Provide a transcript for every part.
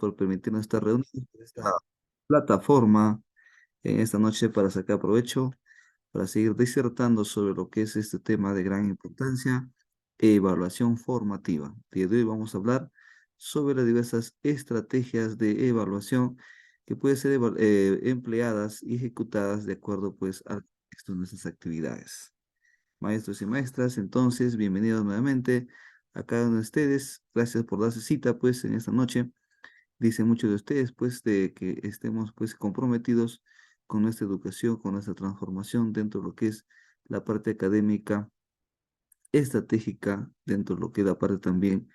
por permitirnos estar reunidos en esta plataforma en esta noche para sacar provecho, para seguir disertando sobre lo que es este tema de gran importancia, evaluación formativa. El día de hoy vamos a hablar sobre las diversas estrategias de evaluación que pueden ser empleadas y ejecutadas de acuerdo pues al contexto de nuestras actividades. Maestros y maestras, entonces, bienvenidos nuevamente a cada uno de ustedes. Gracias por darse cita, pues, en esta noche. Dicen muchos de ustedes, pues, de que estemos, pues, comprometidos con nuestra educación, con nuestra transformación dentro de lo que es la parte académica, estratégica, dentro de lo que es la parte también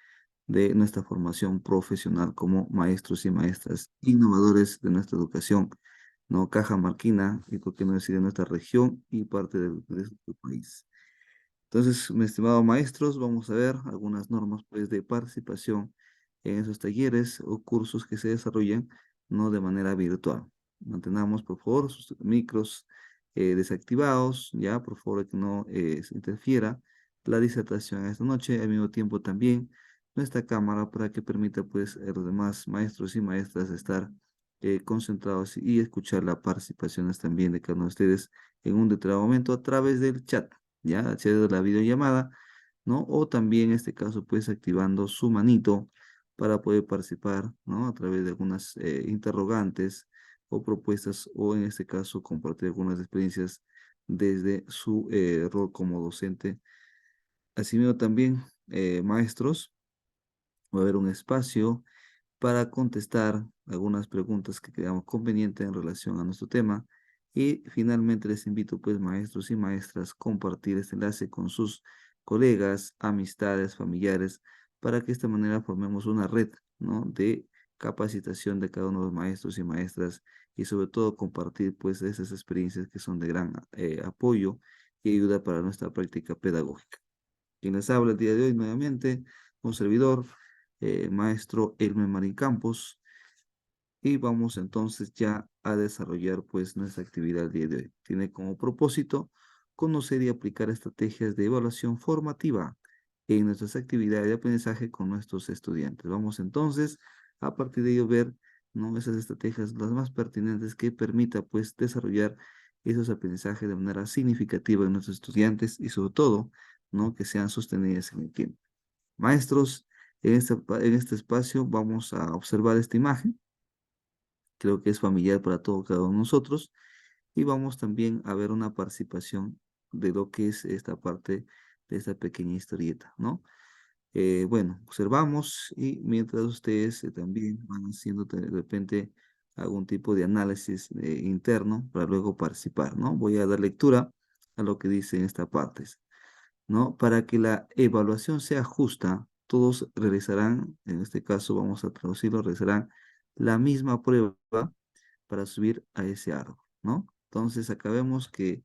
de nuestra formación profesional como maestros y maestras innovadores de nuestra educación, ¿no? Cajamarquina y, por qué no decir, de nuestra región y parte de nuestro país. Entonces, mis estimados maestros, vamos a ver algunas normas pues, de participación en esos talleres o cursos que se desarrollan no de manera virtual. Mantengamos, por favor, sus micros desactivados, ya, por favor, que no se interfiera la disertación esta noche. Al mismo tiempo también nuestra cámara para que permita pues a los demás maestros y maestras estar concentrados y escuchar las participaciones también de cada uno de ustedes en un determinado momento a través del chat, ya, acceder a la videollamada, ¿no? O también en este caso, pues activando su manito para poder participar, ¿no? A través de algunas interrogantes o propuestas, o en este caso, compartir algunas experiencias desde su rol como docente. Asimismo, también, maestros, va a haber un espacio para contestar algunas preguntas que creamos conveniente en relación a nuestro tema. Y finalmente les invito, pues, maestros y maestras, compartir este enlace con sus colegas, amistades, familiares, para que de esta manera formemos una red, ¿no? De capacitación de cada uno de los maestros y maestras y sobre todo compartir, pues, esas experiencias que son de gran apoyo y ayuda para nuestra práctica pedagógica. Quien les habla el día de hoy nuevamente, un servidor, maestro Elmer Marín Campos, y vamos entonces ya a desarrollar pues nuestra actividad el día de hoy. Tiene como propósito conocer y aplicar estrategias de evaluación formativa en nuestras actividades de aprendizaje con nuestros estudiantes. Vamos entonces a partir de ello ver, ¿no? Esas estrategias las más pertinentes que permita pues desarrollar esos aprendizajes de manera significativa en nuestros estudiantes y sobre todo, ¿no? Que sean sostenidas en el tiempo. Maestros, en este espacio vamos a observar esta imagen. Creo que es familiar para todo cada uno de nosotros. Y vamos también a ver una participación de lo que es esta parte de esta pequeña historieta, ¿no? Bueno, observamos y mientras ustedes también van haciendo de repente algún tipo de análisis interno para luego participar, ¿no? Voy a dar lectura a lo que dice en esta parte, ¿no? Para que la evaluación sea justa, todos realizarán, en este caso vamos a traducirlo, realizarán la misma prueba para subir a ese árbol, ¿no? Entonces, acá vemos que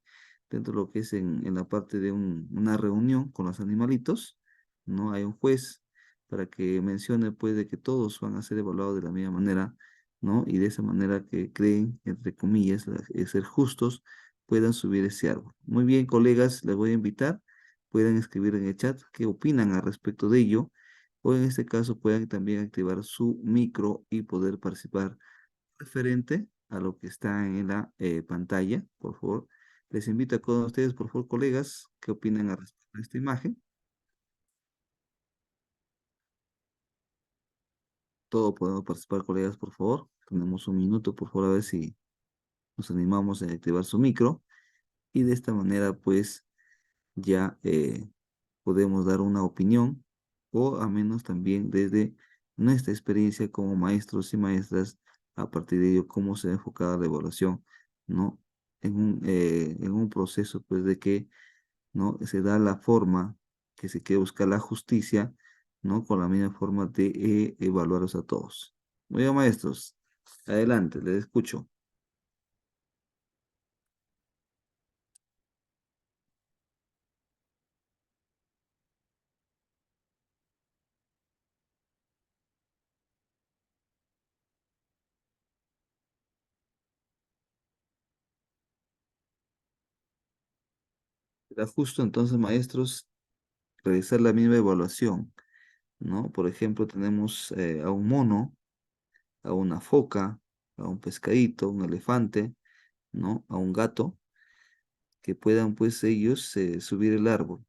dentro de lo que es en la parte de una reunión con los animalitos, ¿no? Hay un juez para que mencione, pues, de que todos van a ser evaluados de la misma manera, ¿no? Y de esa manera que creen, entre comillas, ser justos, puedan subir ese árbol. Muy bien, colegas, les voy a invitar, pueden escribir en el chat qué opinan al respecto de ello, o en este caso puedan también activar su micro y poder participar referente a lo que está en la pantalla, por favor. Les invito a todos ustedes, por favor, colegas, ¿qué opinan al respecto de esta imagen? Todos podemos participar, colegas, por favor. Tenemos un minuto, por favor, a ver si nos animamos a activar su micro. Y de esta manera, pues, ya podemos dar una opinión o a menos también desde nuestra experiencia como maestros y maestras, a partir de ello, cómo se ha enfocado la evaluación, ¿no? En un proceso, pues, de que, ¿no? Se da la forma que se quiere buscar la justicia, ¿no? Con la misma forma de evaluarlos a todos. Muy bien, maestros, adelante, les escucho. Era justo entonces, maestros, realizar la misma evaluación, ¿no? Por ejemplo, tenemos a un mono a una foca, a un pescadito, un elefante, ¿no? A un gato, que puedan pues ellos subir el árbol,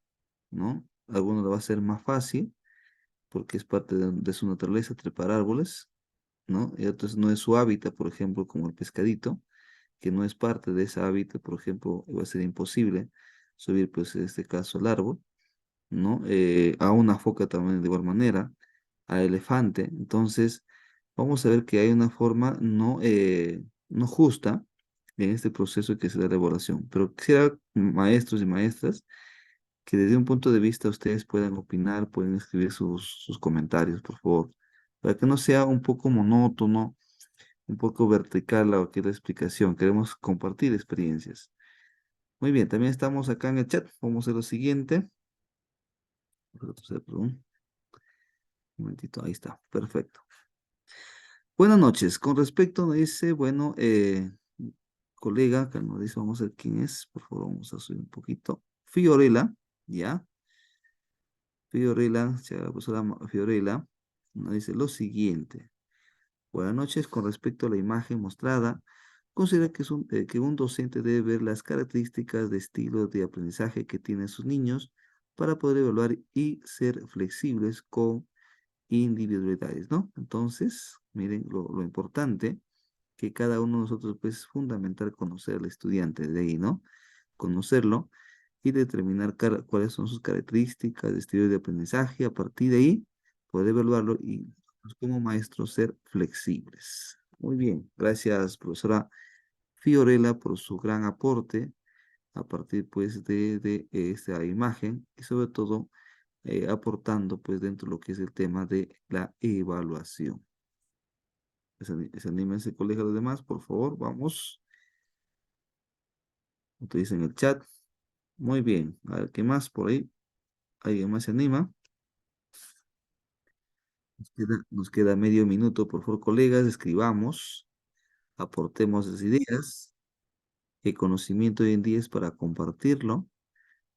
¿no? A algunos lo va a ser más fácil porque es parte de su naturaleza trepar árboles, ¿no? Y otros no es su hábitat, por ejemplo, como el pescadito, que no es parte de ese hábitat, por ejemplo, va a ser imposible subir, pues en este caso, al árbol, ¿no? A una foca también de igual manera, a elefante. Entonces, vamos a ver que hay una forma no justa en este proceso que se da la evaluación. Pero quisiera, maestros y maestras, que desde un punto de vista ustedes puedan opinar, pueden escribir sus comentarios, por favor, para que no sea un poco monótono, un poco vertical lo que es la explicación. Queremos compartir experiencias. Muy bien, también estamos acá en el chat. Vamos a hacer lo siguiente. Perdón. Un momentito, ahí está, perfecto. Buenas noches. Con respecto, me dice, bueno, colega, que nos dice, vamos a ver quién es. Por favor, vamos a subir un poquito. Fiorella, ¿ya? Fiorella, la profesora Fiorella, nos dice lo siguiente. Buenas noches. Con respecto a la imagen mostrada, considera que un docente debe ver las características de estilo de aprendizaje que tienen sus niños para poder evaluar y ser flexibles con individualidades, ¿no? Entonces, miren lo importante que cada uno de nosotros, pues, es fundamental conocer al estudiante de ahí, ¿no? Conocerlo y determinar cuáles son sus características, de estilo de aprendizaje. A partir de ahí, poder evaluarlo y pues, como maestros ser flexibles. Muy bien, gracias, profesora Fiorella, por su gran aporte a partir, pues, de esta imagen y sobre todo aportando, pues, dentro de lo que es el tema de la evaluación. Anímense, colegas, los demás, por favor, vamos. Utilicen el chat. Muy bien. A ver, ¿qué más por ahí? ¿Alguien más se anima? Nos queda medio minuto, por favor, colegas, escribamos, aportemos las ideas. El conocimiento hoy en día es para compartirlo,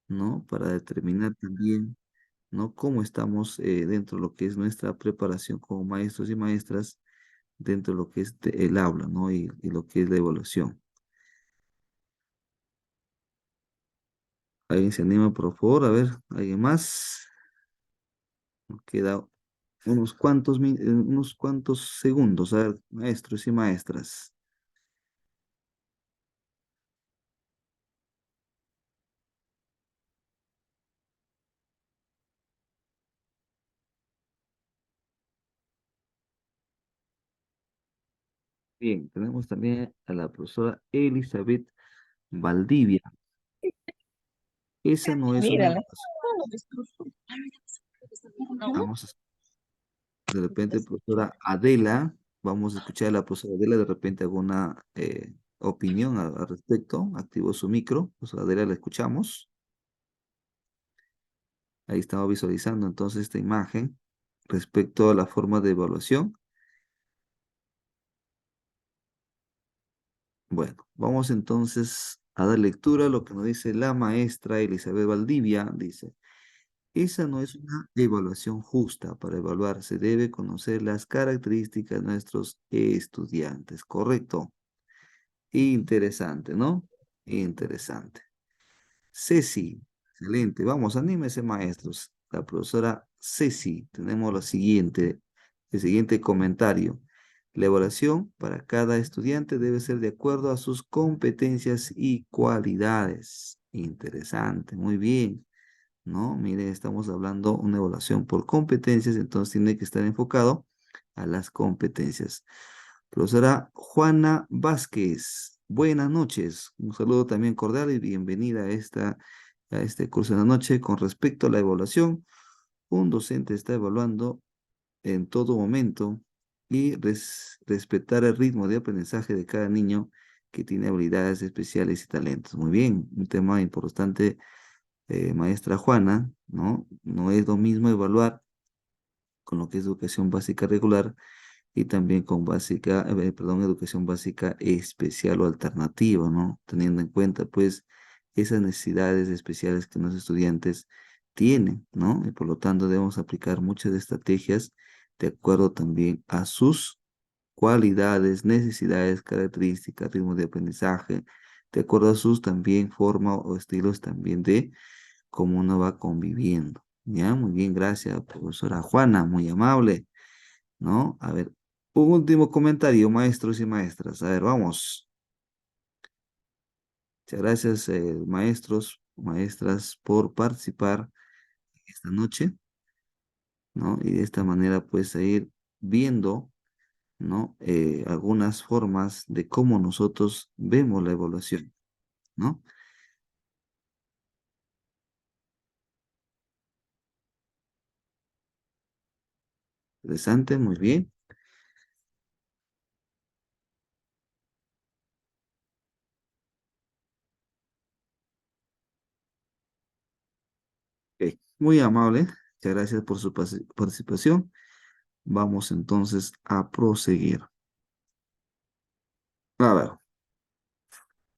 ¿no? Para determinar también, ¿no? Cómo estamos dentro de lo que es nuestra preparación como maestros y maestras, dentro de lo que es el aula, ¿no? Y lo que es la evaluación. ¿Alguien se anima, por favor? A ver, ¿alguien más? Nos queda unos cuantos segundos. A ver, maestros y maestras. Bien, tenemos también a la profesora Elizabeth Valdivia. Esa no es una Mírala. evaluación. Vamos a, de repente, profesora Adela, vamos a escuchar a la profesora Adela, de repente alguna opinión al respecto. Activó su micro. Profesora Adela, la escuchamos. Ahí estamos visualizando entonces esta imagen respecto a la forma de evaluación. Bueno, vamos entonces a dar lectura a lo que nos dice la maestra Elizabeth Valdivia. Dice, esa no es una evaluación justa. Para evaluar se debe conocer las características de nuestros estudiantes. ¿Correcto? Interesante, ¿no? Interesante. Ceci, excelente. Vamos, anímese, maestros. La profesora Ceci, tenemos el siguiente comentario. La evaluación para cada estudiante debe ser de acuerdo a sus competencias y cualidades. Interesante, muy bien. ¿No? Mire, estamos hablando una evaluación por competencias, entonces tiene que estar enfocado a las competencias. Profesora Juana Vázquez, buenas noches. Un saludo también cordial y bienvenida a este curso de la noche. Con respecto a la evaluación, un docente está evaluando en todo momento y respetar el ritmo de aprendizaje de cada niño que tiene habilidades especiales y talentos. Muy bien, un tema importante, maestra Juana, ¿no? No es lo mismo evaluar con lo que es educación básica regular y también con educación básica especial o alternativa, ¿no? Teniendo en cuenta, pues, esas necesidades especiales que los estudiantes tienen, ¿no? Y por lo tanto debemos aplicar muchas estrategias de acuerdo también a sus cualidades, necesidades, características, ritmo de aprendizaje, de acuerdo a sus también forma o estilos también de cómo uno va conviviendo. Ya, muy bien, gracias, profesora Juana, muy amable, ¿no? A ver, un último comentario, maestros y maestras. A ver, vamos. Muchas gracias, maestros, maestras, por participar esta noche, ¿no? Y de esta manera, pues, ir viendo, ¿no? Algunas formas de cómo nosotros vemos la evaluación, ¿no? Interesante, muy bien. Ok, muy amable. Muchas gracias por su participación. Vamos entonces a proseguir. A ver,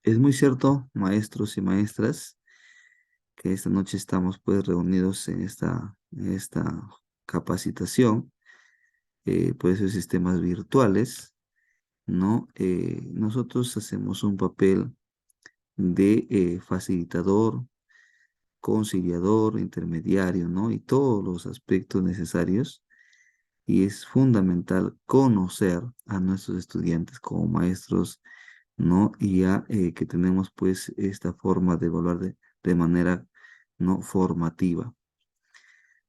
es muy cierto, maestros y maestras, que esta noche estamos pues reunidos en esta capacitación, pues de sistemas virtuales, ¿no? Nosotros hacemos un papel de facilitador, conciliador, intermediario, ¿no? Y todos los aspectos necesarios. Y es fundamental conocer a nuestros estudiantes como maestros, ¿no? Y ya que tenemos pues esta forma de evaluar de manera no formativa.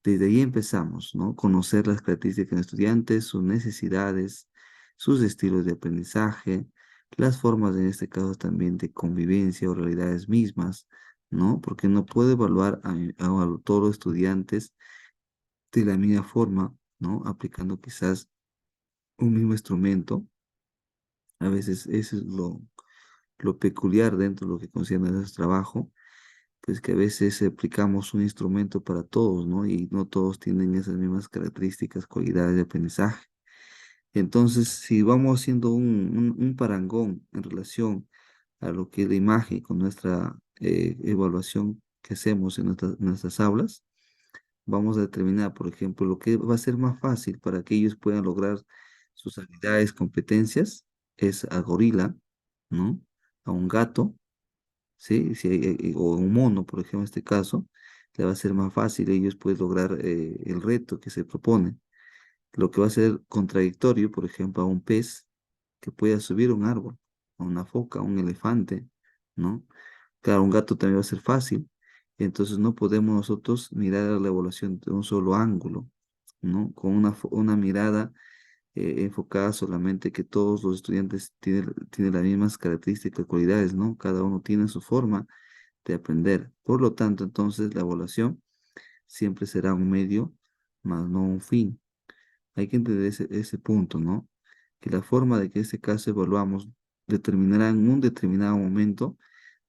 Desde ahí empezamos, ¿no? Conocer las características de los estudiantes, sus necesidades, sus estilos de aprendizaje, las formas en este caso también de convivencia o realidades mismas, ¿no? Porque no puedo evaluar a todos los estudiantes de la misma forma, ¿no? Aplicando quizás un mismo instrumento. A veces eso es lo peculiar dentro de lo que concierne a nuestro trabajo, pues que a veces aplicamos un instrumento para todos, ¿no? Y no todos tienen esas mismas características, cualidades de aprendizaje. Entonces, si vamos haciendo un parangón en relación a lo que es la imagen con nuestra evaluación que hacemos en nuestras aulas, vamos a determinar, por ejemplo, lo que va a ser más fácil para que ellos puedan lograr sus habilidades, competencias, es a gorila, ¿no? A un gato, ¿sí? O un mono, por ejemplo, en este caso, le va a ser más fácil ellos pueden lograr el reto que se propone. Lo que va a ser contradictorio, por ejemplo, a un pez que pueda subir un árbol, a una foca, a un elefante, ¿no? Claro, un gato también va a ser fácil. Entonces no podemos nosotros mirar la evaluación de un solo ángulo, ¿no? Con una mirada enfocada solamente que todos los estudiantes tienen las mismas características, cualidades, ¿no? Cada uno tiene su forma de aprender. Por lo tanto, entonces la evaluación siempre será un medio, más no un fin. Hay que entender ese punto, ¿no? Que la forma de que este caso evaluamos determinará en un determinado momento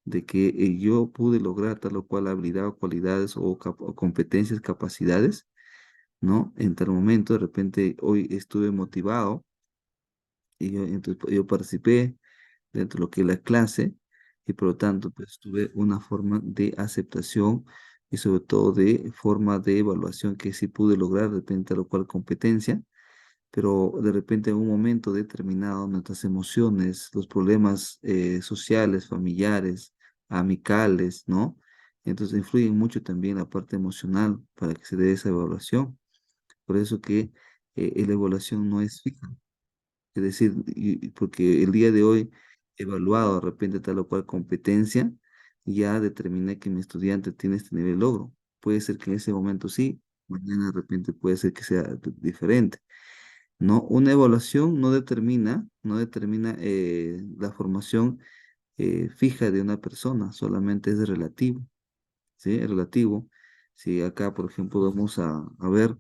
de que yo pude lograr tal o cual habilidad o cualidades o competencias, capacidades, ¿no? En tal momento, de repente, hoy estuve motivado y yo participé dentro de lo que es la clase y por lo tanto, pues tuve una forma de aceptación y sobre todo de forma de evaluación que sí pude lograr de repente tal o cual competencia, pero de repente en un momento determinado nuestras emociones, los problemas sociales, familiares, amicales, ¿no? Entonces influyen mucho también la parte emocional para que se dé esa evaluación. Por eso que la evaluación no es fija. Es decir, porque el día de hoy, evaluado de repente tal o cual competencia, ya determiné que mi estudiante tiene este nivel de logro. Puede ser que en ese momento sí, mañana de repente puede ser que sea diferente. No, una evaluación no determina la formación fija de una persona, solamente es relativo. ¿Sí? Es relativo. Si acá, por ejemplo, vamos a ver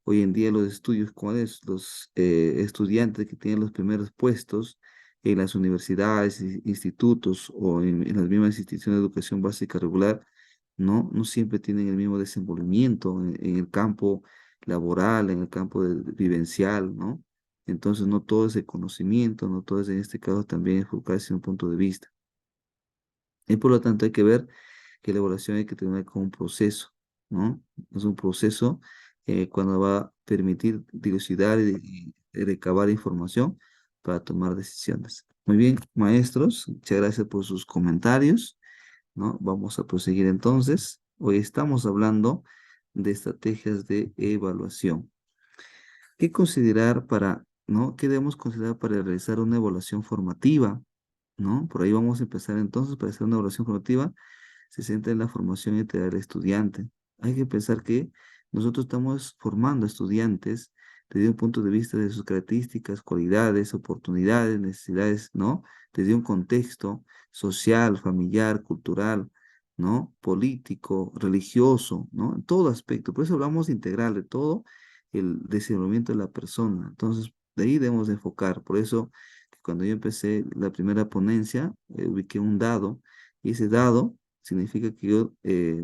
hoy en día los estudios, cuáles los estudiantes que tienen los primeros puestos en las universidades, institutos o en las mismas instituciones de educación básica regular, no siempre tienen el mismo desenvolvimiento en el campo laboral, en el campo vivencial, ¿no? Entonces, no todo es el conocimiento, no todo es en este caso también enfocarse en un punto de vista. Y por lo tanto hay que ver que la evaluación hay que tener como un proceso, ¿no? Es un proceso cuando va a permitir dilucidar y recabar información para tomar decisiones. Muy bien, maestros, muchas gracias por sus comentarios, ¿no? Vamos a proseguir entonces. Hoy estamos hablando de estrategias de evaluación. ¿Qué considerar para, ¿no? ¿Qué debemos considerar para realizar una evaluación formativa? ¿No? Por ahí vamos a empezar entonces para hacer una evaluación formativa se centra en la formación integral del estudiante. Hay que pensar que nosotros estamos formando estudiantes desde un punto de vista de sus características, cualidades, oportunidades, necesidades, ¿no? Desde un contexto social, familiar, cultural, ¿no? Político, religioso, ¿no? En todo aspecto. Por eso hablamos integral de todo el desenvolvimiento de la persona. Entonces, de ahí debemos de enfocar. Por eso, cuando yo empecé la primera ponencia, ubiqué un dado y ese dado significa que yo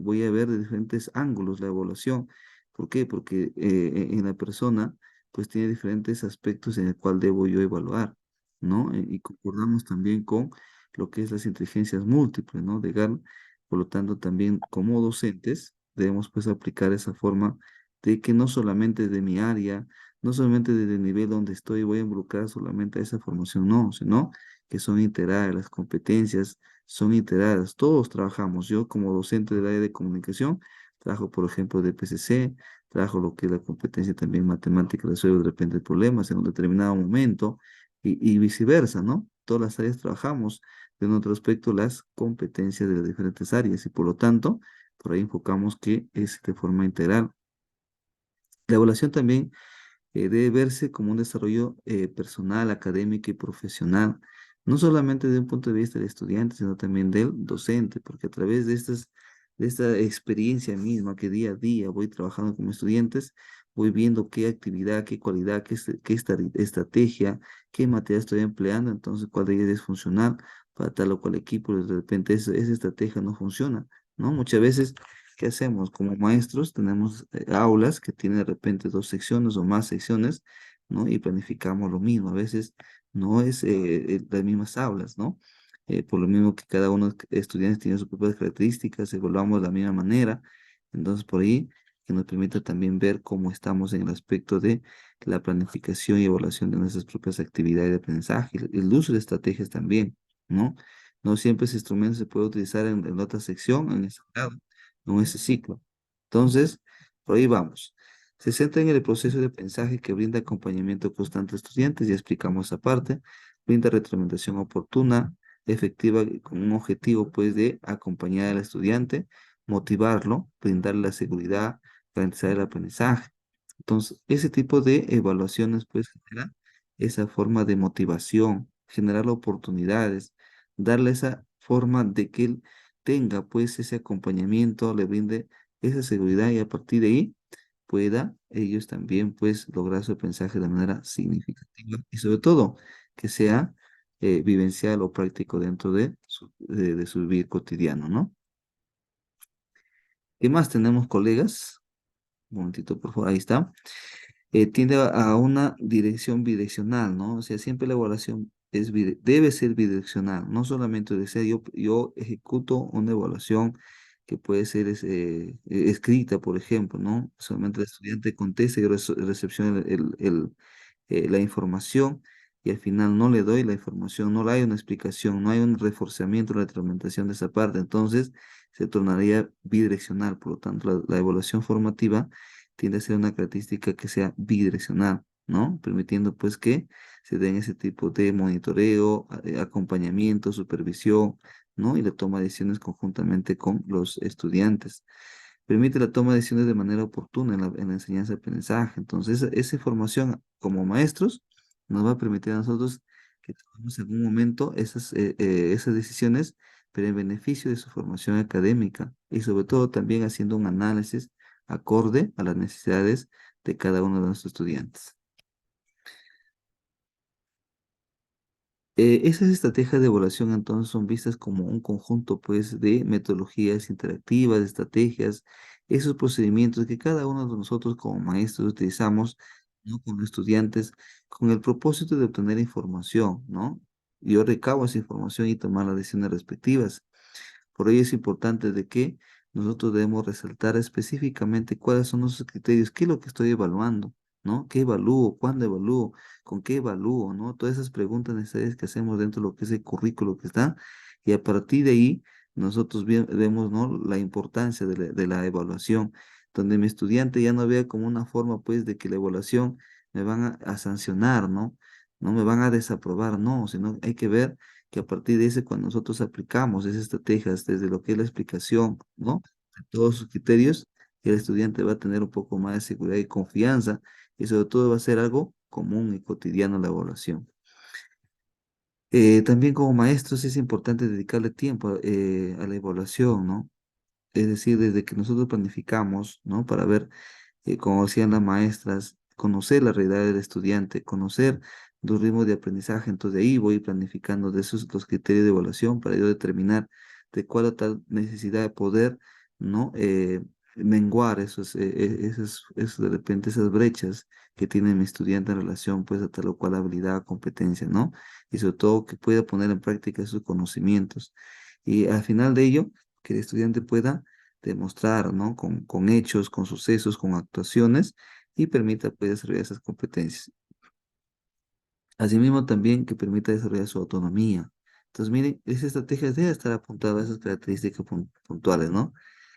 voy a ver de diferentes ángulos la evaluación. ¿Por qué? Porque en la persona pues tiene diferentes aspectos en el cual debo yo evaluar, ¿no? Y concordamos también con lo que es las inteligencias múltiples, ¿no? Por lo tanto, también como docentes debemos pues aplicar esa forma de que no solamente de mi área, no solamente desde el nivel donde estoy voy a involucrar solamente a esa formación, no, sino que son integrales las competencias son integradas. Todos trabajamos. Yo como docente del área de comunicación, trabajo, por ejemplo, de PCC, trabajo lo que es la competencia también matemática, resuelvo de repente problemas en un determinado momento y viceversa, ¿no? Todas las áreas trabajamos de otro aspecto las competencias de las diferentes áreas y por lo tanto, por ahí enfocamos que es de forma integral. La evaluación también debe verse como un desarrollo personal, académico y profesional, no solamente de un punto de vista del estudiante, sino también del docente, porque a través de esta experiencia misma que día a día voy trabajando como estudiantes, voy viendo qué actividad, qué cualidad, estrategia, qué materia estoy empleando, entonces cuál de ellas es funcional para tal o cual equipo, de repente esa estrategia no funciona, ¿no? Muchas veces ¿qué hacemos? Como maestros tenemos aulas que tienen de repente dos secciones o más secciones, ¿no? Y planificamos lo mismo. A veces no es las mismas aulas, ¿no? Por lo mismo que cada uno de los estudiantes tiene sus propias características, evaluamos de la misma manera. Entonces, por ahí, que nos permite también ver cómo estamos en el aspecto de la planificación y evaluación de nuestras propias actividades de aprendizaje, el uso de estrategias también, ¿no? No siempre ese instrumento se puede utilizar en otra sección, en ese grado en ese ciclo. Entonces, por ahí vamos. Se centra en el proceso de aprendizaje que brinda acompañamiento constante a estudiantes, ya explicamos esa parte, brinda retroalimentación oportuna, efectiva, con un objetivo pues de acompañar al estudiante, motivarlo, brindarle la seguridad, garantizar el aprendizaje. Entonces, ese tipo de evaluaciones pues genera esa forma de motivación, generar oportunidades, darle esa forma de que él tenga pues ese acompañamiento, le brinde esa seguridad y a partir de ahí pueda ellos también pues lograr su aprendizaje de manera significativa y sobre todo que sea vivencial o práctico dentro de su vivir cotidiano, ¿no? ¿Qué más tenemos, colegas? Un momentito, por favor, ahí está. Tiende a una dirección bidireccional, ¿no? O sea, siempre la evaluación debe ser bidireccional, no solamente de ser yo ejecuto una evaluación que puede ser escrita, por ejemplo, ¿no? Solamente el estudiante contesta y recepciona la información y al final no le doy la información, no le hay una explicación, no hay un reforzamiento, la retroalimentación de esa parte, entonces se tornaría bidireccional, por lo tanto la evaluación formativa tiende a ser una característica que sea bidireccional, ¿no? Permitiendo pues que se den ese tipo de monitoreo, acompañamiento, supervisión, ¿no? Y la toma de decisiones conjuntamente con los estudiantes. Permite la toma de decisiones de manera oportuna en la enseñanza-aprendizaje. Entonces, esa formación como maestros nos va a permitir a nosotros que tomemos en algún momento esas decisiones, pero en beneficio de su formación académica y sobre todo también haciendo un análisis acorde a las necesidades de cada uno de nuestros estudiantes. Esas estrategias de evaluación entonces son vistas como un conjunto pues de metodologías interactivas, de estrategias, esos procedimientos que cada uno de nosotros como maestros utilizamos, ¿no? Con los estudiantes, con el propósito de obtener información, ¿no? Yo recabo esa información y tomar las decisiones respectivas. Por ello es importante de que nosotros debemos resaltar específicamente cuáles son nuestros criterios, qué es lo que estoy evaluando, ¿no? ¿Qué evalúo? ¿Cuándo evalúo? ¿Con qué evalúo? ¿No? Todas esas preguntas necesarias que hacemos dentro de lo que es el currículo que está, y a partir de ahí nosotros vemos, ¿no? La importancia de la evaluación, donde mi estudiante ya no vea como una forma, pues, de que la evaluación me van a sancionar, ¿no? No me van a desaprobar, no, sino hay que ver que a partir de ese, cuando nosotros aplicamos esas estrategias desde lo que es la explicación, ¿no? De todos sus criterios, el estudiante va a tener un poco más de seguridad y confianza, y sobre todo va a ser algo común y cotidiano la evaluación. También como maestros es importante dedicarle tiempo a la evaluación, ¿no? Es decir, desde que nosotros planificamos, ¿no? Para ver, como decían las maestras, conocer la realidad del estudiante, conocer los ritmos de aprendizaje. Entonces, de ahí voy planificando de esos los criterios de evaluación para yo determinar de cuál o tal necesidad de poder, ¿no? Menguar de repente esas brechas que tiene mi estudiante en relación, pues, a tal o cual habilidad, competencia, ¿no? Y sobre todo que pueda poner en práctica sus conocimientos. Y al final de ello, que el estudiante pueda demostrar, ¿no? Con hechos, con sucesos, con actuaciones, y permita, pues, desarrollar esas competencias. Asimismo, también que permita desarrollar su autonomía. Entonces, miren, esa estrategia debe estar apuntada a esas características puntuales, ¿no?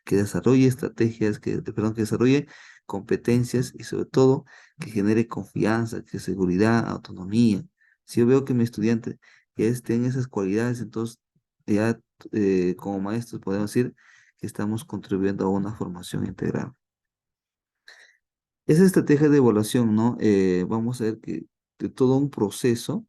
Que desarrolle estrategias, perdón, que desarrolle competencias y sobre todo que genere confianza, que seguridad, autonomía. Si yo veo que mi estudiante ya esté en esas cualidades, entonces ya como maestros podemos decir que estamos contribuyendo a una formación integral. Esa estrategia de evaluación, ¿no? Vamos a ver que de todo un proceso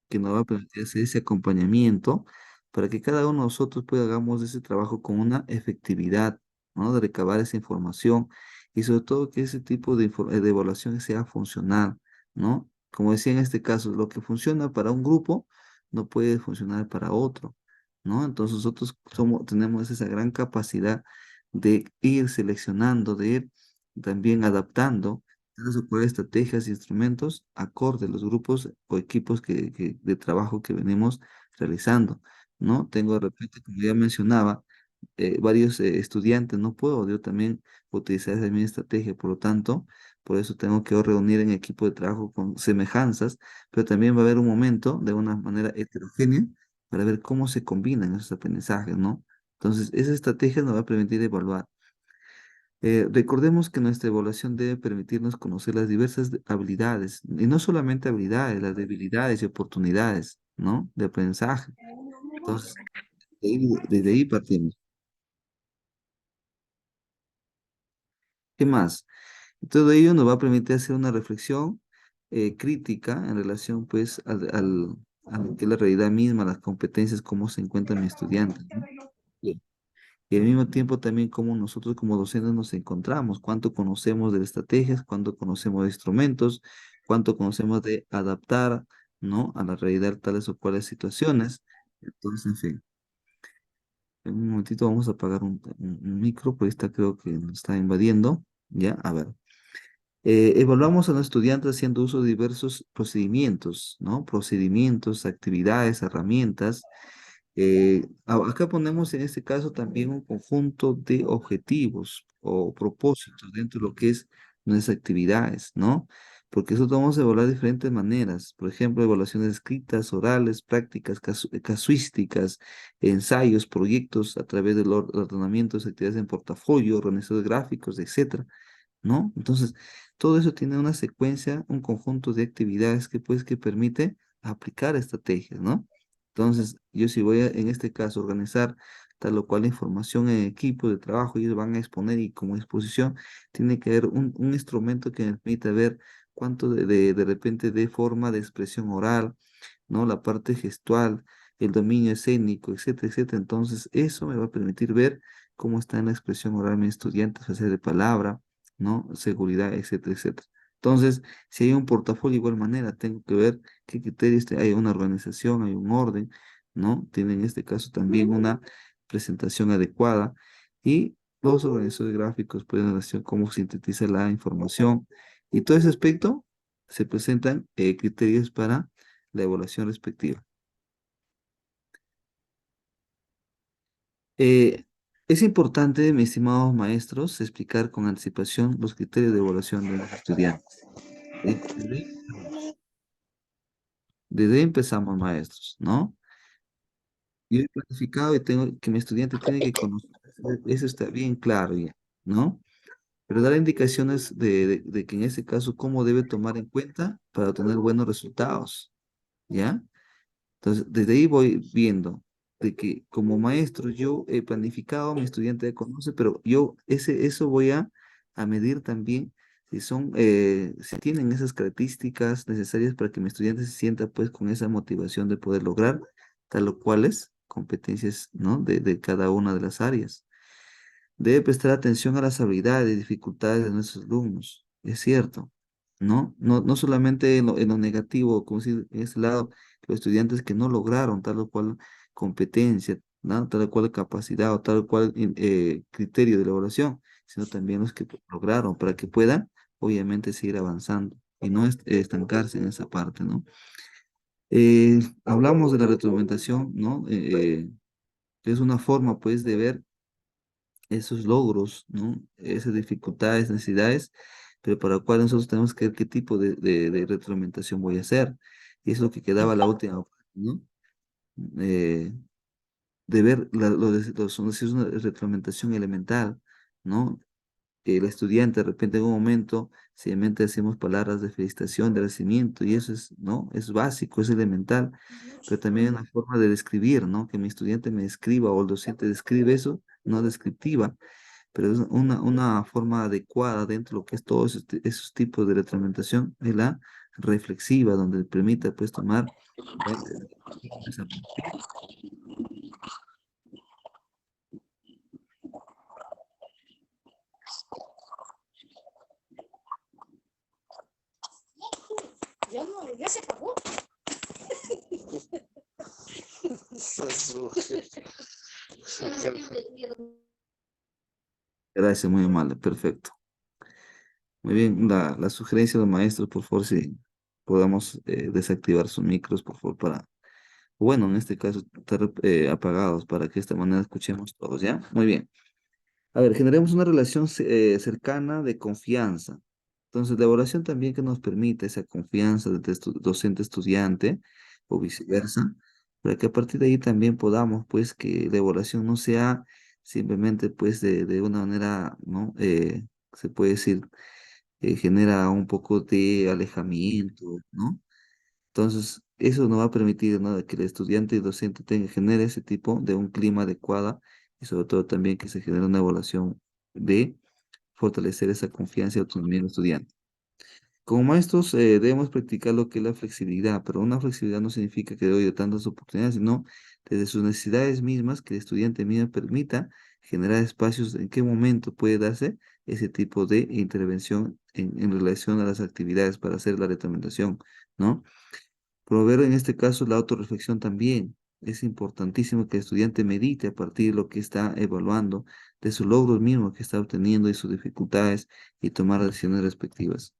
que nos va a permitir hacer ese acompañamiento para que cada uno de nosotros pues hagamos ese trabajo con una efectividad, ¿no? De recabar esa información y sobre todo que ese tipo de evaluación sea funcional, ¿no? Como decía en este caso, lo que funciona para un grupo no puede funcionar para otro, ¿no? Entonces nosotros tenemos esa gran capacidad de ir seleccionando, de ir también adaptando se puede estrategias e instrumentos acorde a los grupos o equipos de trabajo que venimos realizando, ¿no? Tengo de repente, como ya mencionaba, varios estudiantes, no puedo yo también utilizar esa misma estrategia, por lo tanto, por eso tengo que reunir en equipo de trabajo con semejanzas, pero también va a haber un momento de una manera heterogénea para ver cómo se combinan esos aprendizajes, ¿no? Entonces, esa estrategia nos va a permitir evaluar. Recordemos que nuestra evaluación debe permitirnos conocer las diversas habilidades, y no solamente habilidades, las debilidades y oportunidades, ¿no? De aprendizaje. Entonces, desde ahí partimos. ¿Qué más? Todo ello nos va a permitir hacer una reflexión crítica en relación, pues, a lo que es la realidad misma, las competencias, cómo se encuentra mi estudiante, ¿no? Y al mismo tiempo también cómo nosotros como docentes nos encontramos, cuánto conocemos de estrategias, cuánto conocemos de instrumentos, cuánto conocemos de adaptar, ¿no? A la realidad tales o cuales situaciones. Entonces, en fin, en un momentito vamos a apagar un micro, porque esta creo que nos está invadiendo. Ya, a ver. Evaluamos a los estudiantes haciendo uso de diversos procedimientos, ¿no? Procedimientos, actividades, herramientas. Acá ponemos en este caso también un conjunto de objetivos o propósitos dentro de lo que es nuestras actividades, ¿no? Porque eso lo vamos a evaluar de diferentes maneras. Por ejemplo, evaluaciones escritas, orales, prácticas, casuísticas, ensayos, proyectos a través del ordenamiento de actividades en portafolio, organizadores gráficos, etcétera. ¿No? Entonces, todo eso tiene una secuencia, un conjunto de actividades que, pues, que permite aplicar estrategias, ¿no? Entonces, yo si voy a, en este caso, organizar tal o cual información en equipo de trabajo, ellos van a exponer y como exposición tiene que haber un instrumento que me permita ver cuánto de repente de forma de expresión oral, ¿no? La parte gestual, el dominio escénico, etcétera, etcétera. Entonces, eso me va a permitir ver cómo está en la expresión oral mi estudiante, hacer de palabra, ¿no? Seguridad, etcétera, etcétera. Entonces, si hay un portafolio de igual manera, tengo que ver qué criterios hay una organización, hay un orden, ¿no? Tiene en este caso también una presentación adecuada y los organizadores gráficos pueden hacer cómo sintetiza la información y todo ese aspecto se presentan criterios para la evaluación respectiva. Eh, es importante, mis estimados maestros, explicar con anticipación los criterios de evaluación de los estudiantes. Desde ahí desde ahí empezamos, maestros, ¿no? Yo he planificado y tengo que mi estudiante tiene que conocer, eso está bien claro ya, ¿no? Pero dar indicaciones de que en ese caso, cómo debe tomar en cuenta para obtener buenos resultados, ¿ya? Entonces, desde ahí voy viendo de que como maestro yo he planificado, mi estudiante ya conoce, pero yo eso voy a medir también si son, si tienen esas características necesarias para que mi estudiante se sienta pues con esa motivación de poder lograr tal o cuales competencias, ¿no? De cada una de las áreas. Debe prestar atención a las habilidades y dificultades de nuestros alumnos, es cierto, ¿no? No solamente en lo negativo, como si en ese lado, los estudiantes que no lograron tal o cual competencia, ¿no? Tal o cual capacidad o tal o cual criterio de elaboración, sino también los que lograron para que puedan, obviamente, seguir avanzando y no estancarse en esa parte, ¿no? Hablamos de la retroalimentación, ¿no? Que es una forma, pues, de ver esos logros, ¿no? Esas dificultades, necesidades, pero para lo cual nosotros tenemos que ver qué tipo de retroalimentación voy a hacer. Y es lo que quedaba la última parte, ¿no? Eh, de ver si es una retroalimentación elemental, ¿no? El estudiante de repente en un momento simplemente decimos palabras de felicitación, de agradecimiento, y eso es, ¿no? Es básico, es elemental, pero también una forma de describir, ¿no? Que mi estudiante me describa o el docente describe eso, no descriptiva, pero es una forma adecuada dentro de lo que es todos esos tipos de retroalimentación, es la reflexiva, donde permita pues tomar esa- Ya no, ya se acabó. Gracias, muy amable, perfecto. Muy bien, la sugerencia de los maestros, por favor, si podamos desactivar sus micros, por favor, bueno, en este caso, estar apagados para que de esta manera escuchemos todos, ¿ya? Muy bien. A ver, generemos una relación cercana de confianza. Entonces, la evaluación también que nos permite esa confianza de docente-estudiante o viceversa, para que a partir de ahí también podamos, pues, que la evaluación no sea simplemente, pues, de una manera, ¿no? Se puede decir, genera un poco de alejamiento, ¿no? Entonces, eso nos va a permitir, ¿no? De que el estudiante y docente genere ese tipo de un clima adecuado y sobre todo también que se genere una evaluación de fortalecer esa confianza y autonomía del estudiante. Como maestros debemos practicar lo que es la flexibilidad, pero una flexibilidad no significa que doy de tantas oportunidades, sino desde sus necesidades mismas, que el estudiante mismo permita generar espacios en qué momento puede darse ese tipo de intervención en relación a las actividades para hacer la retroalimentación, ¿no? Promover en este caso la autorreflexión también. Es importantísimo que el estudiante medite a partir de lo que está evaluando, de sus logros mismos que está obteniendo y sus dificultades y tomar decisiones respectivas.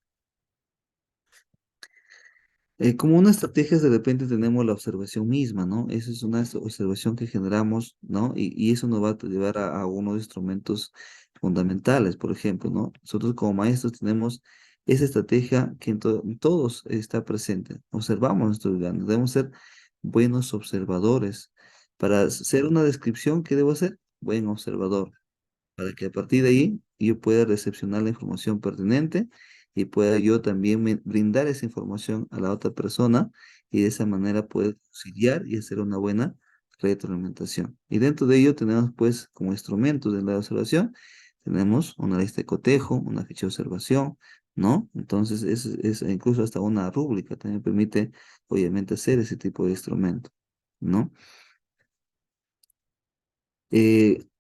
Como una estrategia, de repente tenemos la observación misma, ¿no? Esa es una observación que generamos, ¿no? Y eso nos va a llevar a unos instrumentos fundamentales, por ejemplo, ¿no? Nosotros como maestros tenemos esa estrategia que en todos está presente. Observamos a nuestros estudiantes, debemos ser buenos observadores. Para ser una descripción, ¿qué debo hacer? Buen observador para que a partir de ahí yo pueda recepcionar la información pertinente y pueda yo también brindar esa información a la otra persona y de esa manera poder auxiliar y hacer una buena retroalimentación. Y dentro de ello tenemos pues como instrumentos de la observación, tenemos una lista de cotejo, una ficha de observación, ¿no? Entonces es incluso hasta una rúbrica también permite obviamente hacer ese tipo de instrumento, ¿no?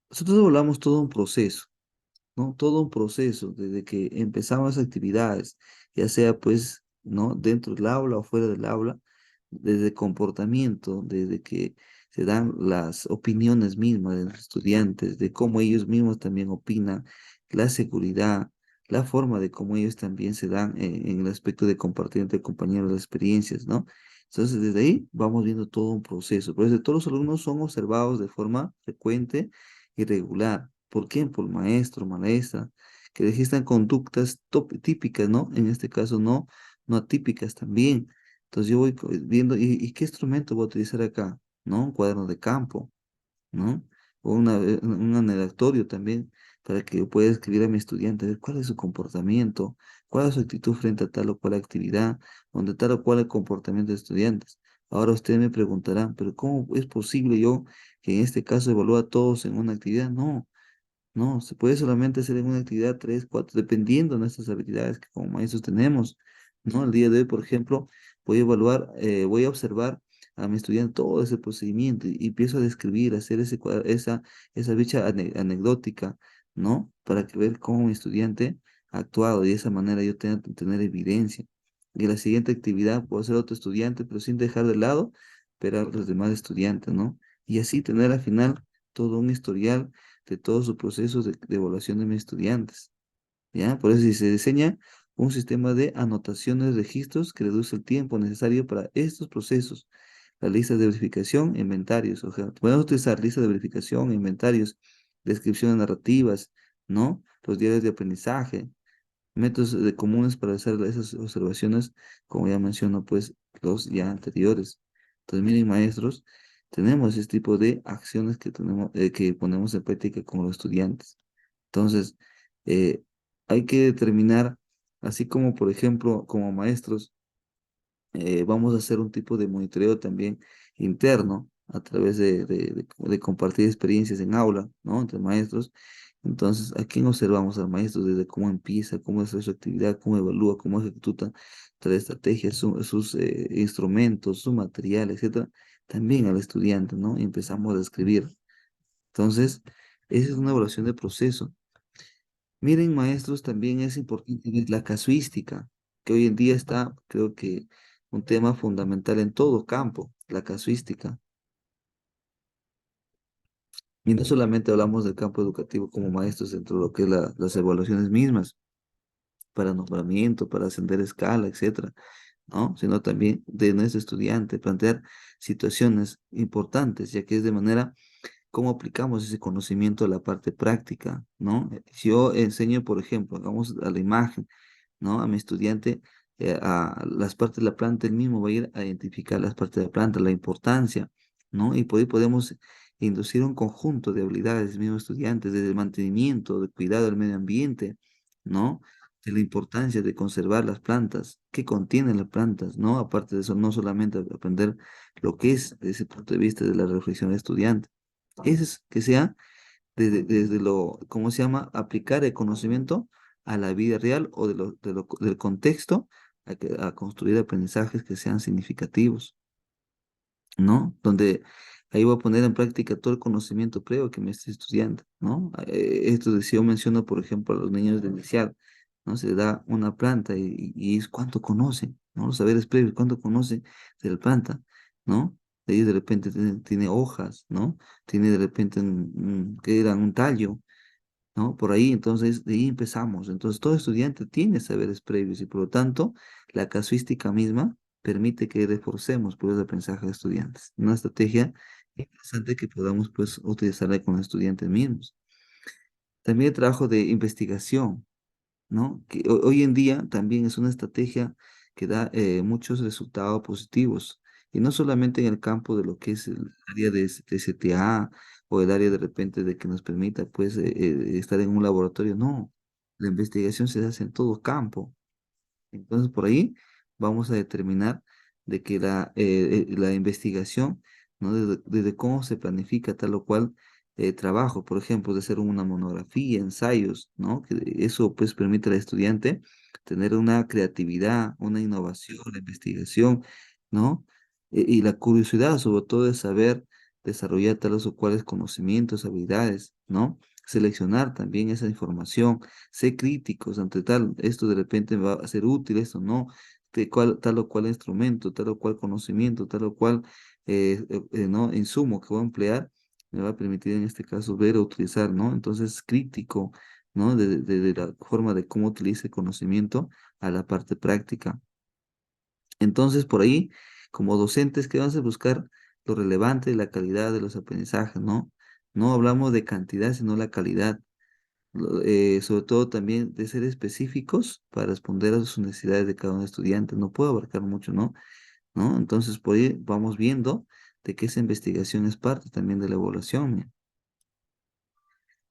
Nosotros hablamos todo un proceso. ¿No? Todo un proceso, desde que empezamos las actividades, ya sea pues, ¿no? Dentro del aula o fuera del aula, desde comportamiento, desde que se dan las opiniones mismas de los estudiantes, de cómo ellos mismos también opinan, la seguridad, la forma de cómo ellos también se dan en el aspecto de compartir entre compañeros las experiencias, ¿no? Entonces, desde ahí vamos viendo todo un proceso. Por eso, todos los alumnos son observados de forma frecuente y regular. ¿Por qué? Por el maestro, maestra, que registran conductas típicas, ¿no? En este caso, no no atípicas también. Entonces yo voy viendo, ¿y qué instrumento voy a utilizar acá? ¿No? Un cuaderno de campo, ¿no? O un anedatorio también, para que yo pueda escribir a mi estudiante, ver cuál es su comportamiento, cuál es su actitud frente a tal o cual actividad, donde tal o cual el comportamiento de estudiantes. Ahora ustedes me preguntarán, pero ¿cómo es posible yo que en este caso evalúe a todos en una actividad? No, no, se puede solamente hacer en una actividad 3, 4, dependiendo de nuestras habilidades que como maestros tenemos, ¿no? El día de hoy, por ejemplo, voy a evaluar, voy a observar a mi estudiante todo ese procedimiento y empiezo a describir, a hacer esa bicha anecdótica, ¿no? Para que ver cómo mi estudiante ha actuado y de esa manera yo tenga tener evidencia. Y en la siguiente actividad puedo hacer otro estudiante, pero sin dejar de lado, pero a los demás estudiantes, ¿no? Y así tener al final todo un historial de todo su proceso de evaluación de mis estudiantes, ¿ya? Por eso si se diseña un sistema de anotaciones, registros que reduce el tiempo necesario para estos procesos. Las listas de verificación, inventarios, o sea, podemos utilizar listas de verificación, inventarios, descripciones narrativas, ¿no? Los diarios de aprendizaje, métodos comunes para hacer esas observaciones, como ya menciono, pues, los ya anteriores. Entonces, miren, maestros, tenemos este tipo de acciones que tenemos, que ponemos en práctica con los estudiantes. Entonces, eh, hay que determinar, así como, por ejemplo, como maestros, vamos a hacer un tipo de monitoreo también interno a través de compartir experiencias en aula, ¿no? Entre maestros. Entonces, ¿a quién observamos al maestro desde cómo empieza, cómo es su actividad, cómo evalúa, cómo ejecuta tal estrategia, sus instrumentos, su material, etcétera? También al estudiante, ¿no? Y empezamos a describir. Entonces, esa es una evaluación de proceso. Miren, maestros, también es importante ver la casuística, que hoy en día está, creo que, un tema fundamental en todo campo, la casuística. Y no solamente hablamos del campo educativo como maestros dentro de lo que es las evaluaciones mismas, para nombramiento, para ascender escala, etcétera, ¿no? Sino también de nuestro estudiante, plantear situaciones importantes, ya que es de manera cómo aplicamos ese conocimiento a la parte práctica, ¿no? Si yo enseño, por ejemplo, hagamos a la imagen, ¿no? A mi estudiante, a las partes de la planta, él mismo va a ir a identificar las partes de la planta, la importancia, ¿no? Y por ahí podemos inducir un conjunto de habilidades, mismos estudiantes, desde el mantenimiento, de cuidado del medio ambiente, ¿no? De la importancia de conservar las plantas, qué contienen las plantas, ¿no? Aparte de eso, no solamente aprender lo que es desde ese punto de vista de la reflexión del estudiante. Es que sea desde lo, ¿cómo se llama? Aplicar el conocimiento a la vida real o del contexto a construir aprendizajes que sean significativos, ¿no? Donde ahí voy a poner en práctica todo el conocimiento previo que me esté estudiando, ¿no? Esto de si yo menciono, por ejemplo, a los niños de inicial, ¿no? Se le da una planta y es cuánto conocen, ¿no? Los saberes previos, cuánto conocen de la planta, ¿no? De ahí de repente tiene hojas, ¿no? Tiene de repente ¿qué era? Un tallo, ¿no? Por ahí, entonces, de ahí empezamos. Entonces, todo estudiante tiene saberes previos y por lo tanto, la casuística misma permite que reforcemos pues, el aprendizaje de estudiantes. Una estrategia interesante que podamos pues utilizarla con los estudiantes mismos. También el trabajo de investigación, ¿no? Que hoy en día también es una estrategia que da muchos resultados positivos. Y no solamente en el campo de lo que es el área de CTA o el área de repente de que nos permita pues estar en un laboratorio. No, la investigación se hace en todo campo. Entonces, por ahí vamos a determinar de que la investigación, ¿no? Desde cómo se planifica tal o cual trabajo, por ejemplo, de hacer una monografía, ensayos, ¿no? Que eso pues permite al estudiante tener una creatividad, una innovación, la investigación, ¿no? Y la curiosidad, sobre todo, de saber desarrollar tales o cuales conocimientos, habilidades, ¿no? Seleccionar también esa información, ser críticos ante tal, esto de repente me va a ser útil, esto no, tal o cual instrumento, tal o cual conocimiento, tal o cual ¿no? insumo que voy a emplear, me va a permitir en este caso ver o utilizar, ¿no? Entonces, crítico, ¿no? De la forma de cómo utilice el conocimiento a la parte práctica. Entonces, por ahí, como docentes, ¿qué vamos a buscar? Lo relevante, la calidad de los aprendizajes, ¿no? No hablamos de cantidad, sino la calidad. Sobre todo también de ser específicos para responder a sus necesidades de cada un estudiante. No puedo abarcar mucho, ¿no? ¿No? Entonces, por ahí vamos viendo de que esa investigación es parte también de la evaluación.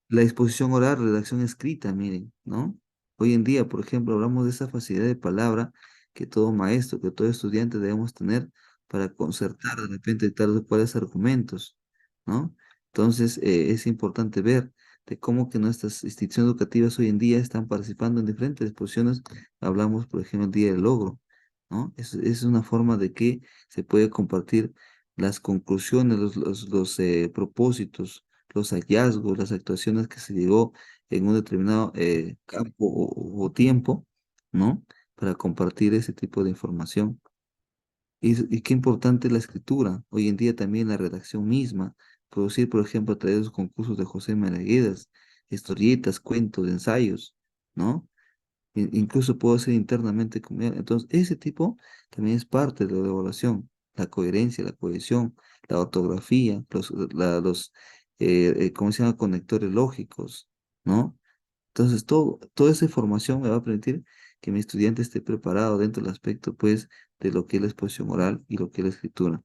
La exposición oral, redacción escrita, miren, ¿no? Hoy en día, por ejemplo, hablamos de esa facilidad de palabra que todo maestro, que todo estudiante debemos tener para concertar de repente tales o cuales argumentos, ¿no? Entonces, es importante ver de cómo que nuestras instituciones educativas hoy en día están participando en diferentes exposiciones. Hablamos, por ejemplo, el Día del Logro, ¿no? Es una forma de que se puede compartir las conclusiones, los propósitos, los hallazgos, las actuaciones que se llegó en un determinado campo o tiempo, ¿no? Para compartir ese tipo de información. Y qué importante es la escritura. Hoy en día también la redacción misma. Producir, por ejemplo, a través de los concursos de José Maraguedas, historietas, cuentos, ensayos, ¿no? Incluso puedo hacer internamente con él. Entonces, ese tipo también es parte de la evaluación, la coherencia, la cohesión, la ortografía, ¿cómo se llama? Conectores lógicos, ¿no? Entonces, toda esa información me va a permitir que mi estudiante esté preparado dentro del aspecto, pues, de lo que es la exposición oral y lo que es la escritura.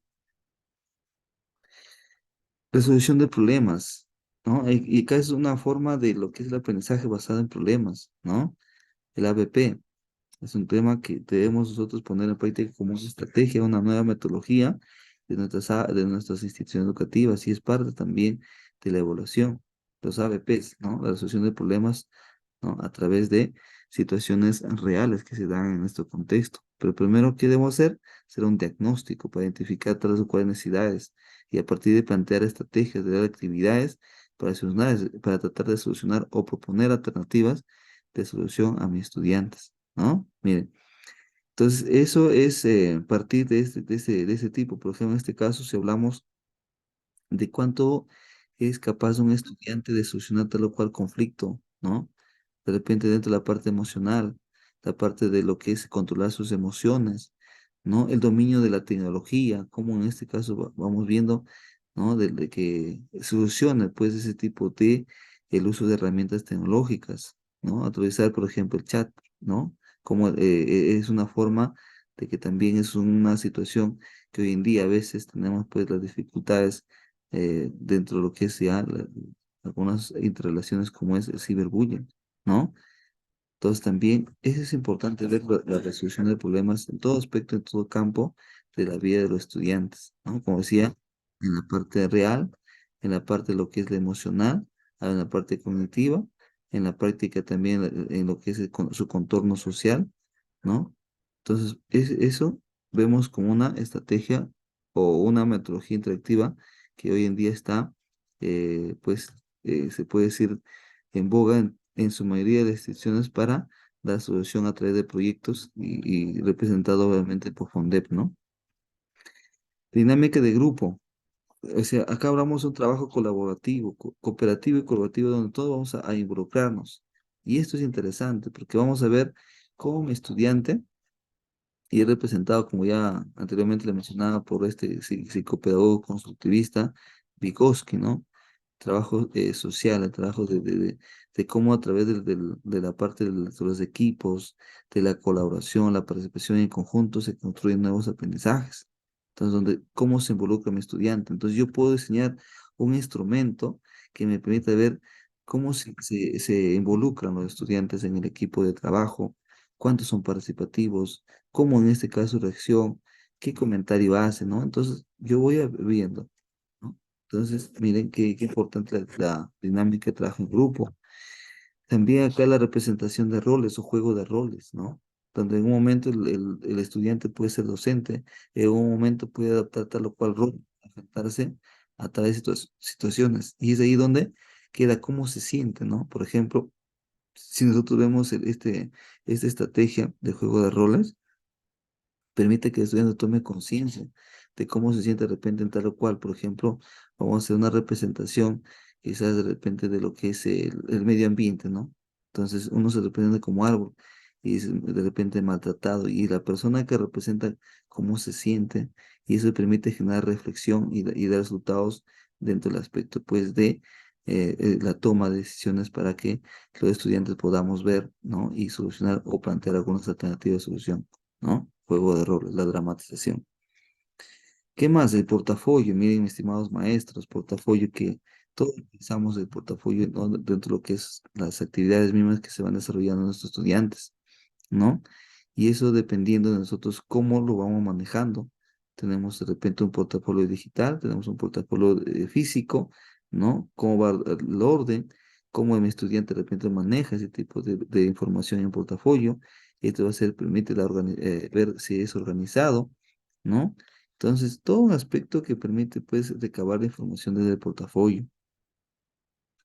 Resolución de problemas, ¿no? Y acá es una forma de lo que es el aprendizaje basado en problemas, ¿no? El ABP. Es un tema que debemos nosotros poner en práctica como una estrategia, una nueva metodología de nuestras instituciones educativas y es parte también de la evaluación, los ABPs, ¿no? La resolución de problemas, ¿no? A través de situaciones reales que se dan en nuestro contexto. Pero primero, ¿qué debemos hacer? Hacer un diagnóstico para identificar tales o cuales necesidades y a partir de plantear estrategias de dar actividades para tratar de solucionar o proponer alternativas de solución a mis estudiantes. ¿No? Miren, entonces eso es partir de ese tipo. Por ejemplo, en este caso, si hablamos de cuánto es capaz un estudiante de solucionar tal o cual conflicto, ¿no? De repente dentro de la parte emocional, la parte de lo que es controlar sus emociones, ¿no? El dominio de la tecnología, como en este caso vamos viendo, ¿no? De que solucione, pues, ese tipo de el uso de herramientas tecnológicas, ¿no? Utilizar, por ejemplo, el chat, ¿no? Como es una forma de que también es una situación que hoy en día a veces tenemos, pues, las dificultades dentro de lo que es ya algunas interrelaciones como es el ciberbullying, ¿no? Entonces también eso es importante ver la resolución de problemas en todo aspecto, en todo campo de la vida de los estudiantes, ¿no? Como decía, en la parte real, en la parte de lo que es la emocional, en la parte cognitiva, en la práctica también en lo que es su contorno social, ¿no? Entonces, eso vemos como una estrategia o una metodología interactiva que hoy en día está, pues, se puede decir, en boga en su mayoría de instituciones para dar solución a través de proyectos y representado obviamente por FONDEP, ¿no? Dinámica de grupo. O sea, acá hablamos de un trabajo colaborativo, cooperativo y colaborativo donde todos vamos a involucrarnos. Y esto es interesante porque vamos a ver cómo mi estudiante, y es representado, como ya anteriormente le mencionaba, por este psicopedagogo constructivista Vygotsky, ¿no? Trabajo social, el trabajo de cómo a través de la parte de los equipos, de la colaboración, la participación en conjunto, se construyen nuevos aprendizajes. Entonces, cómo se involucra mi estudiante. Entonces, yo puedo diseñar un instrumento que me permita ver cómo se involucran los estudiantes en el equipo de trabajo, cuántos son participativos, cómo en este caso reacción, qué comentario hace, ¿no? Entonces, yo voy viendo, ¿no? Entonces, miren qué importante la dinámica de trabajo en grupo. También acá la representación de roles o juego de roles, ¿no? Donde en un momento el estudiante puede ser docente, en un momento puede adaptar tal o cual rol, afectarse a través de situaciones. Y es ahí donde queda cómo se siente, ¿no? Por ejemplo, si nosotros vemos esta estrategia de juego de roles, permite que el estudiante tome conciencia de cómo se siente de repente en tal o cual. Por ejemplo, vamos a hacer una representación quizás de repente de lo que es el medio ambiente, ¿no? Entonces uno se representa como árbol y es de repente maltratado y la persona que representa cómo se siente y eso permite generar reflexión y dar resultados dentro del aspecto pues de la toma de decisiones para que los estudiantes podamos ver, ¿no? Y solucionar o plantear algunas alternativas de solución, ¿no? Juego de roles, la dramatización. ¿Qué más? El portafolio, miren, mis estimados maestros, portafolio que todos utilizamos el portafolio, ¿no? Dentro de lo que es las actividades mismas que se van desarrollando nuestros estudiantes, ¿no? Y eso dependiendo de nosotros cómo lo vamos manejando. Tenemos de repente un portafolio digital, tenemos un portafolio físico, ¿no? Cómo va el orden, cómo mi estudiante de repente maneja ese tipo de información en portafolio. Esto va a ser, permite ver si es organizado, ¿no? Entonces, todo un aspecto que permite, pues, recabar la información desde el portafolio,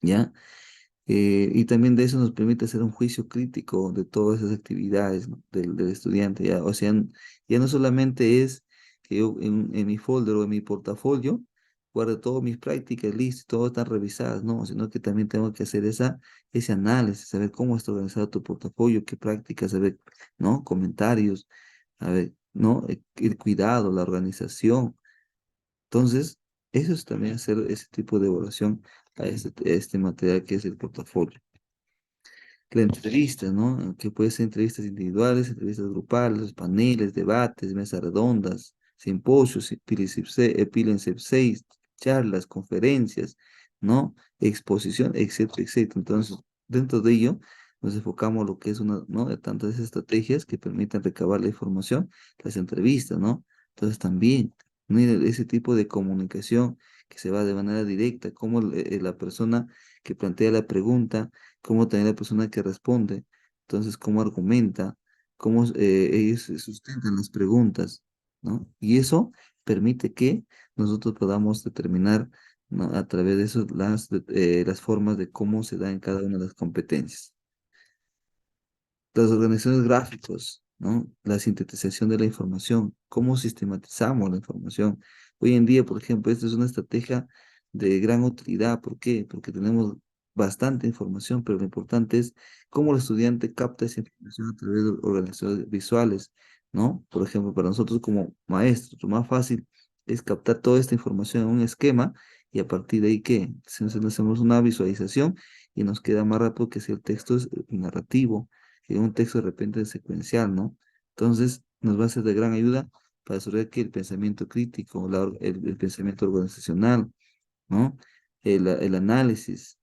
¿ya? Y también de eso nos permite hacer un juicio crítico de todas esas actividades, ¿no? del estudiante, ¿ya? O sea, ya no solamente es que yo en mi folder o en mi portafolio guarde todas mis prácticas, listas, todas están revisadas, ¿no? Sino que también tengo que hacer ese análisis, saber cómo está organizado tu portafolio, qué prácticas, saber, ¿no? Comentarios, a ver, ¿no? El cuidado, la organización. Entonces, eso es también hacer ese tipo de evaluación a este material que es el portafolio. La entrevista, ¿no? Que puede ser entrevistas individuales, entrevistas grupales, paneles, debates, mesas redondas, simposios, Pilincep 6, charlas, conferencias, ¿no? Exposición, etcétera, etcétera. Entonces, dentro de ello, nos enfocamos a lo que es una, ¿no? De tantas estrategias que permiten recabar la información, las entrevistas, ¿no? Entonces, también, ¿no? Ese tipo de comunicación que se va de manera directa, como la persona que plantea la pregunta, cómo también la persona que responde, entonces cómo argumenta, cómo ellos sustentan las preguntas, ¿no? Y eso permite que nosotros podamos determinar, ¿no? A través de eso las formas de cómo se da en cada una de las competencias. Las organizaciones gráficos, ¿no? La sintetización de la información, cómo sistematizamos la información. Hoy en día, por ejemplo, esta es una estrategia de gran utilidad. ¿Por qué? Porque tenemos bastante información, pero lo importante es cómo el estudiante capta esa información a través de organizaciones visuales, ¿no? Por ejemplo, para nosotros como maestros, lo más fácil es captar toda esta información en un esquema y a partir de ahí, ¿qué? Si nosotros hacemos una visualización y nos queda más rápido que si el texto es narrativo en un texto de repente secuencial, ¿no? Entonces, nos va a ser de gran ayuda para desarrollar que el pensamiento crítico, el pensamiento organizacional, ¿no? El análisis.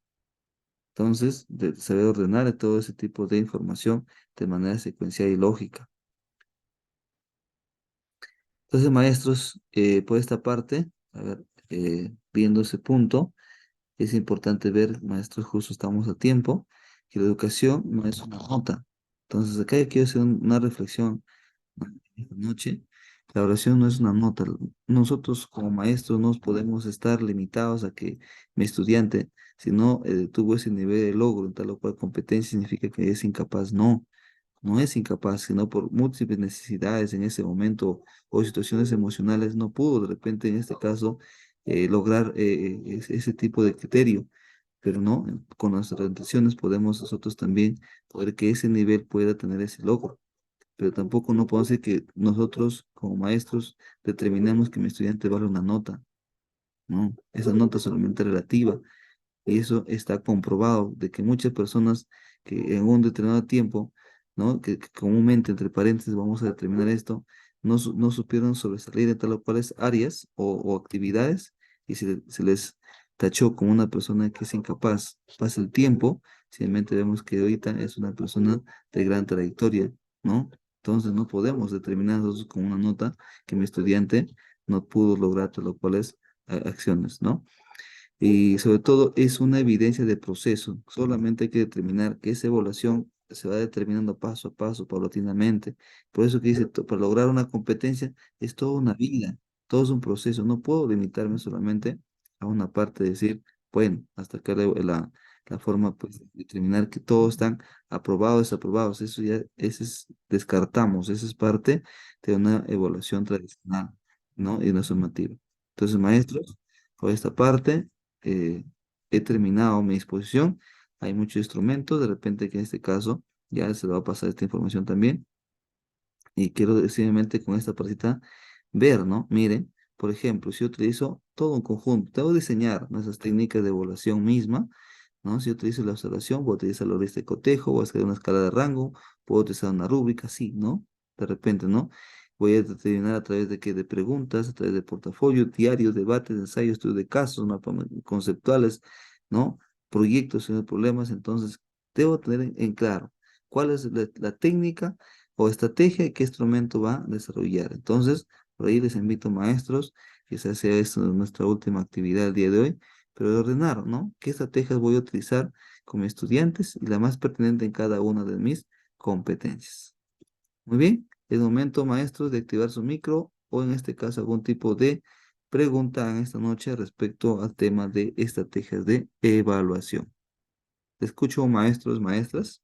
Entonces, de saber ordenar todo ese tipo de información de manera secuencial y lógica. Entonces, maestros, por esta parte, a ver, viendo ese punto, es importante ver, maestros, justo estamos a tiempo, que la educación no es una nota. Entonces, acá yo quiero hacer una reflexión esta noche. La oración no es una nota. Nosotros como maestros no podemos estar limitados a que mi estudiante, si no tuvo ese nivel de logro en tal o cual competencia, significa que es incapaz. No, no es incapaz, sino por múltiples necesidades en ese momento o situaciones emocionales no pudo de repente en este caso lograr ese tipo de criterio. Pero no, con nuestras intenciones podemos nosotros también poder que ese nivel pueda tener ese logro, pero tampoco no puedo decir que nosotros como maestros determinemos que mi estudiante vale una nota, ¿no? Esa nota es solamente relativa y eso está comprobado de que muchas personas que en un determinado tiempo, ¿no? Que comúnmente entre paréntesis vamos a determinar esto, no supieron sobresalir en tal o cuales áreas o actividades y se les tachó como una persona que es incapaz. Pasa el tiempo, simplemente vemos que ahorita es una persona de gran trayectoria, ¿no? Entonces no podemos determinar nosotros con una nota que mi estudiante no pudo lograr tal o cuales acciones, ¿no? Y sobre todo es una evidencia de proceso. Solamente hay que determinar que esa evaluación se va determinando paso a paso, paulatinamente. Por eso que dice, para lograr una competencia es toda una vida, todo es un proceso. No puedo limitarme solamente a una parte de decir, bueno, hasta acá la forma pues, de determinar que todos están aprobados, desaprobados. Eso ya, descartamos, eso es parte de una evaluación tradicional, ¿no? Y no sumativa. Entonces, maestros, por esta parte eh, he terminado mi exposición. Hay muchos instrumentos, de repente que en este caso ya se le va a pasar esta información también. Y quiero simplemente con esta partita ver, ¿no? Miren, Por ejemplo, si yo utilizo todo un conjunto, debo diseñar nuestras técnicas de evaluación misma, ¿no? Si yo utilizo la observación, puedo utilizar la heurística de cotejo, voy a hacer una escala de rango, puedo utilizar una rúbrica, sí, ¿no? De repente, ¿no? Voy a determinar a través de qué, de preguntas, a través de portafolios, diarios, debates, ensayos, estudios de casos, mapas conceptuales, ¿no? Proyectos, problemas, entonces debo tener en claro cuál es la técnica o estrategia y qué instrumento va a desarrollar. Entonces, por ahí les invito, maestros, quizás sea esto nuestra última actividad el día de hoy, pero de ordenar, ¿no? ¿Qué estrategias voy a utilizar con mis estudiantes y la más pertinente en cada una de mis competencias? Muy bien, es momento, maestros, de activar su micro o en este caso algún tipo de pregunta en esta noche respecto al tema de estrategias de evaluación. Te escucho, maestros, maestras.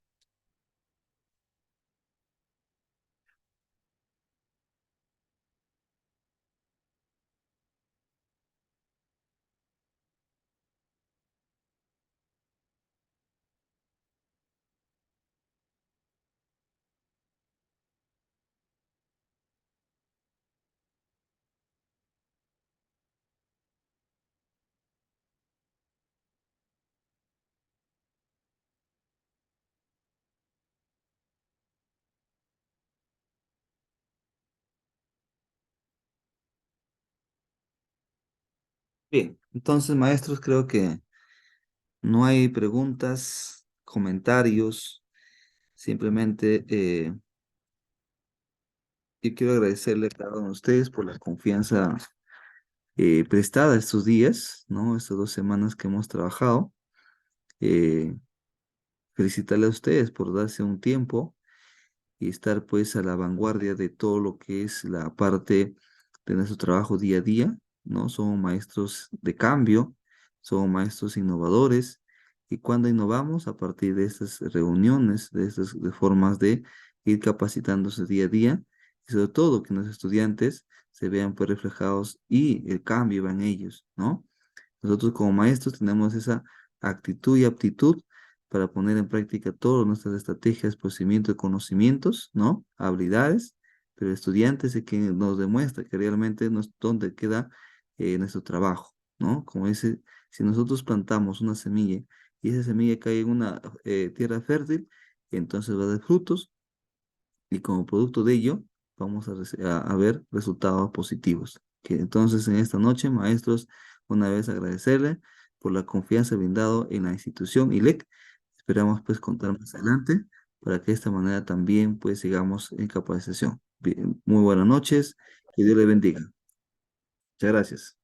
Bien, entonces, maestros, creo que no hay preguntas, comentarios, simplemente yo quiero agradecerle a cada uno de ustedes por la confianza prestada estos días, ¿no? Estas 2 semanas que hemos trabajado. Eh, Felicitarle a ustedes por darse un tiempo y estar pues a la vanguardia de todo lo que es la parte de nuestro trabajo día a día, ¿no? Somos maestros de cambio, somos maestros innovadores y cuando innovamos a partir de estas reuniones, de estas de formas de ir capacitándose día a día y sobre todo que los estudiantes se vean pues reflejados y el cambio va en ellos, ¿no? Nosotros como maestros tenemos esa actitud y aptitud para poner en práctica todas nuestras estrategias, procedimientos y conocimientos, ¿no? Habilidades, pero el estudiante es el que nos demuestra que realmente nos, dónde queda nuestro trabajo, ¿no? Como dice, si nosotros plantamos una semilla y esa semilla cae en una tierra fértil, entonces va a dar frutos y como producto de ello vamos a ver resultados positivos. Que entonces en esta noche, maestros, una vez agradecerle por la confianza brindado en la institución ILEC. Esperamos pues contar más adelante para que de esta manera también pues sigamos en capacitación. Bien, muy buenas noches, que Dios le bendiga. Muchas gracias.